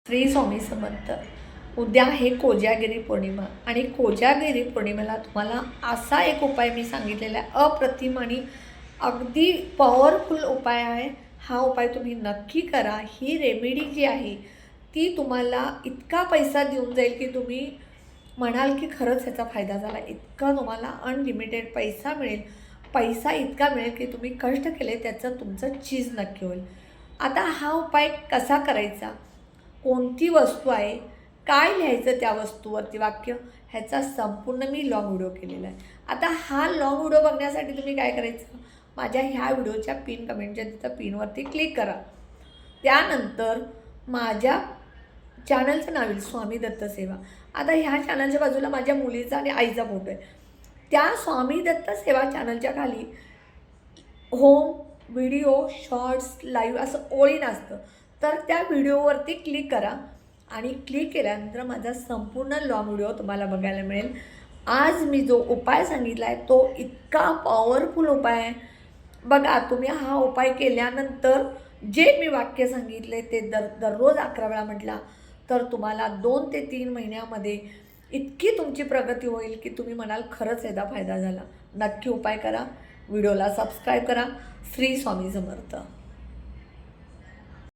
श्री स्वामी समर्थ. उद्या आहे कोजागिरी पौर्णिमा आणि कोजागिरी पौर्णिमेला तुम्हाला असा एक उपाय मी सांगितलेला आहे, अप्रतिम आणि अगदी पॉवरफुल उपाय आहे. हा उपाय तुम्ही नक्की करा. ही रेमेडी जी आहे ती तुम्हाला इतका पैसा देऊन जाईल की तुम्ही म्हणाल की खरंच ह्याचा फायदा झाला. इतका तुम्हाला अनलिमिटेड पैसा मिळेल. पैसा इतका मिळेल की तुम्ही कष्ट केले त्याचं तुमचं चीज नक्की होईल. आता हा उपाय कसा करायचा, कोणती वस्तू आहे, काय लिहायचं त्या वस्तूवरती वाक्य, ह्याचा संपूर्ण मी लॉंग व्हिडिओ केलेला आहे. आता हा लॉंग व्हिडिओ बघण्यासाठी तुम्ही काय करायचं, माझ्या ह्या व्हिडिओच्या पिन कमेंटच्या तिथं पिनवरती क्लिक करा. त्यानंतर माझ्या चॅनलचं नाव येईल स्वामी दत्त सेवा. आता ह्या चॅनलच्या बाजूला माझ्या मुलीचा आणि आईचा फोटो आहे. त्या स्वामी दत्त सेवा चॅनलच्या खाली होम, व्हिडिओ, शॉर्ट्स, लाईव्ह असं ओळीनं असतं. तर त्या व्हिडिओवरती क्लिक करा आणि क्लिक केल्यानंतर माझा संपूर्ण लॉंग व्हिडिओ तुम्हाला बघायला मिळेल. आज मी जो उपाय सांगितला आहे तो इतका पॉवरफुल उपाय आहे. बघा, तुम्ही हा उपाय केल्यानंतर जे मी वाक्य सांगितले ते दररोज 11 वेळा म्हटला तर तुम्हाला 2 ते 3 महिन्यामध्ये इतकी तुमची प्रगती होईल की तुम्ही म्हणाल खरंच याचा फायदा झाला. नक्की उपाय करा. व्हिडिओला सबस्क्राईब करा. श्री स्वामी समर्थ.